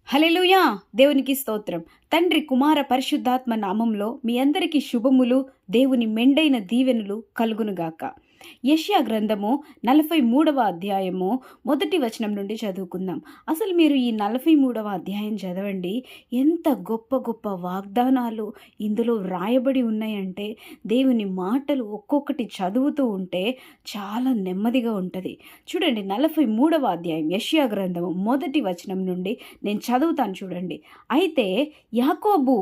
హల్లెలూయా! దేవునికి స్తోత్రం. తండ్రి, కుమార, పరిశుద్ధాత్మ నామంలో మీ అందరికీ శుభములు, దేవుని మెండైన దీవెనలు కలుగునుగాక. యెషయా గ్రంథము 43వ అధ్యాయము 1 వచనం నుండి చదువుకుందాం. అసలు మీరు ఈ 43వ అధ్యాయం చదవండి. ఎంత గొప్ప గొప్ప వాగ్దానాలు ఇందులో వ్రాయబడి ఉన్నాయంటే, దేవుని మాటలు ఒక్కొక్కటి చదువుతూ ఉంటే చాలా నెమ్మదిగా ఉంటుంది. చూడండి, 43వ అధ్యాయం యెషయా గ్రంథము 1 వచనం నుండి నేను చదువుతాను చూడండి. అయితే యాకోబు,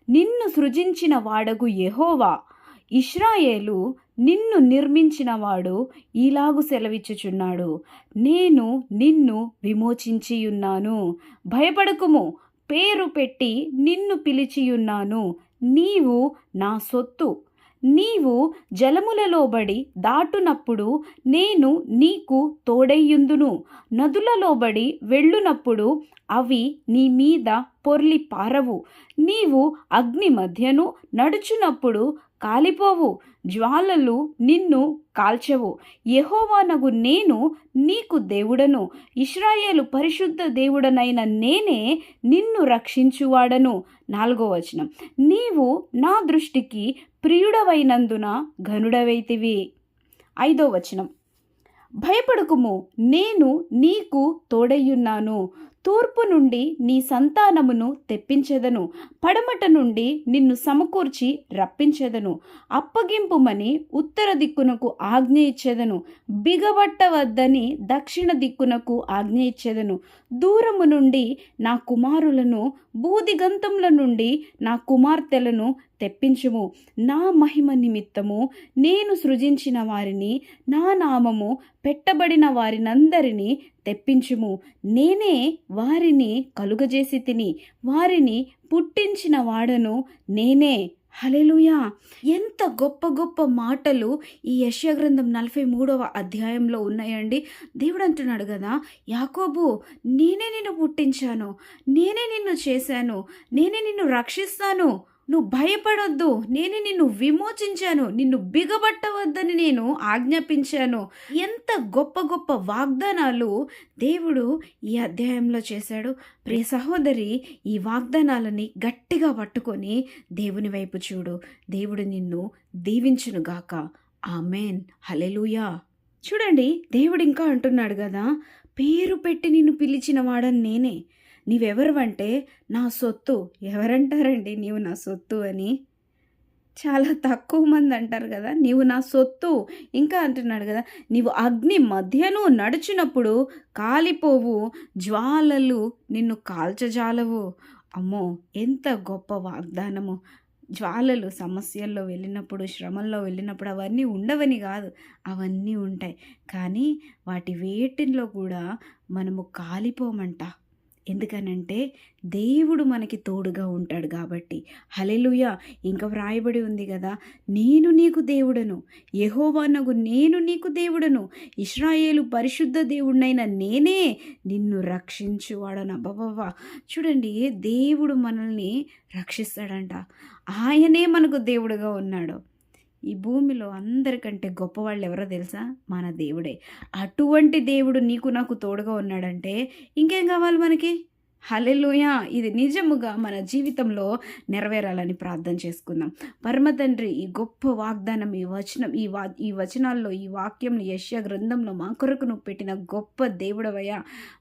నిన్ను సృజించిన వాడగు యెహోవా, ఇశ్రాయేలు, నిన్ను నిర్మించినవాడు ఈలాగు సెలవిచ్చుచున్నాడు, నేను నిన్ను విమోచించియున్నాను, భయపడకుము, పేరు పెట్టి నిన్ను పిలిచియున్నాను, నీవు నా సొత్తు. నీవు జలములలోబడి దాటునప్పుడు నేను నీకు తోడైయుందును, నదులలోబడి వెళ్ళునప్పుడు అవి నీ మీద పొర్లి పారవు, నీవు అగ్ని మధ్యను నడుచునప్పుడు కాలిపోవు, జ్వాలలు నిన్ను కాల్చవు. యెహోవానగు నేను నీకు దేవుడను, ఇశ్రాయేలు పరిశుద్ధ దేవుడనైన నేనే నిన్ను రక్షించువాడను. 4వ వచనం, నీవు నా దృష్టికి ప్రియుడవైనందున ఘనుడవైతివి. 5వ వచనం, భయపడకుము, నేను నీకు తోడయ్యున్నాను, తూర్పు నుండి నీ సంతానమును తెప్పించెదను, పడమట నుండి నిన్ను సమకూర్చి రప్పించెదను, అప్పగింపుమని ఉత్తర దిక్కునకు ఆజ్ఞ ఇచ్చెదను, బిగబట్టవద్దని దక్షిణ దిక్కునకు ఆజ్ఞ ఇచ్చెదను, దూరము నుండి నా కుమారులను, బూదిగంతముల నుండి నా కుమార్తెలను తెప్పించుము, నా మహిమ నిమిత్తము నేను సృజించిన వారిని, నా నామము పెట్టబడిన వారినందరినీ తెప్పించుము, నేనే వారిని కలుగజేసి తిని, వారిని పుట్టించిన వాడను నేనే. హల్లెలూయా! ఎంత గొప్ప గొప్ప మాటలు ఈ యెషయా గ్రంథం 43వ అధ్యాయంలో ఉన్నాయండి. దేవుడు అంటున్నాడు కదా, యాకోబు, నేనే నిన్ను పుట్టించాను, నేనే నిన్ను చేశాను, నేనే నిన్ను రక్షిస్తాను, నువ్వు భయపడొద్దు, నేనే నిన్ను విమోచించాను, నిన్ను బిగబట్టవద్దని నేను ఆజ్ఞాపించాను. ఎంత గొప్ప గొప్ప వాగ్దానాలు దేవుడు ఈ అధ్యాయంలో చేశాడు. ప్రియ సహోదరి, ఈ వాగ్దానాలని గట్టిగా పట్టుకొని దేవుని వైపు చూడు. దేవుడు నిన్ను దీవించునుగాక. ఆమేన్. హల్లెలూయా! చూడండి, దేవుడు ఇంకా అంటున్నాడు కదా, పేరు పెట్టి నిన్ను పిలిచిన వాడని నేనే. నీవెవరివంటే నా సొత్తు. ఎవరంటారండి నీవు నా సొత్తు అని? చాలా తక్కువ మంది అంటారు కదా, నీవు నా సొత్తు. ఇంకా అంటున్నాడు కదా, నీవు అగ్ని మధ్యను నడుచునప్పుడు కాలిపోవు, జ్వాలలు నిన్ను కాల్చజాలవు. అమ్మో, ఎంత గొప్ప వాగ్దానము! జ్వాలలు సమస్యల్లో వెళ్ళినప్పుడు, శ్రమల్లో వెళ్ళినప్పుడు అవన్నీ ఉండవని కాదు, అవన్నీ ఉంటాయి. కానీ వాటి వేటిల్లో కూడా మనము కాలిపోమంట. ఎందుకనంటే దేవుడు మనకి తోడుగా ఉంటాడు కాబట్టి. హల్లెలూయా! ఇంకా వ్రాయబడి ఉంది కదా, నేను నీకు దేవుడను, యెహోవానగు నేను నీకు దేవుడను, ఇశ్రాయేలు పరిశుద్ధ దేవుడినైన నేనే నిన్ను రక్షించువాడను. అబ్బబ్బబ్బా! చూడండి, దేవుడు మనల్ని రక్షిస్తాడంట. ఆయనే మనకు దేవుడుగా ఉన్నాడు. ఈ భూమిలో అందరికంటే గొప్పవాళ్ళు ఎవరో తెలుసా? మన దేవుడే. అటువంటి దేవుడు నీకు నాకు తోడుగా ఉన్నాడంటే ఇంకేం కావాలి మనకి? హల్లెలూయా! ఇది నిజముగా మన జీవితంలో నెరవేరాలని ప్రార్థన చేసుకుందాం. పరమ తండ్రి, ఈ గొప్ప వాగ్దానం, ఈ వచనం, ఈ వచనాల్లో, ఈ వాక్యంలో, యెషయా గ్రంథంలో మా కొరకు నువ్వు పెట్టిన గొప్ప దేవుడవయ్యా.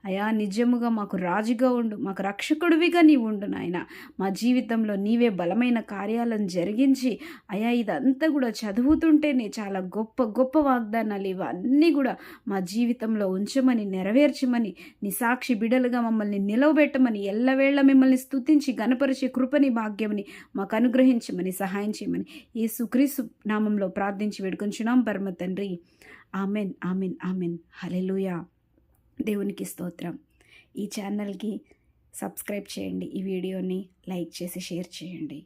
అయా, నిజముగా మాకు రాజుగా ఉండు, మాకు రక్షకుడివిగా నీవు ఉండు నాయన. మా జీవితంలో నీవే బలమైన కార్యాలను జరిగించి, అయా, ఇదంతా కూడా చదువుతుంటేనే చాలా గొప్ప గొప్ప వాగ్దానాలు ఇవన్నీ కూడా మా జీవితంలో ఉంచమని, నెరవేర్చమని, నీ సాక్షి బిడలుగా మమ్మల్ని నిలవబెట్టమని, ఎల్లవేళ మిమ్మల్ని స్తుతించి గణపరిచే కృపని, భాగ్యమని మాకు అనుగ్రహించమని, సహాయం చేయమని యేసుక్రీస్తు నామంలో ప్రార్థించి వేడుకొంచున్నాం పరమ తండ్రి. ఆమెన్, ఆమెన్, ఆమెన్. హల్లెలూయా! దేవునికి స్తోత్రం. ఈ ఛానల్కి సబ్స్క్రైబ్ చేయండి, ఈ వీడియోని లైక్ చేసి షేర్ చేయండి.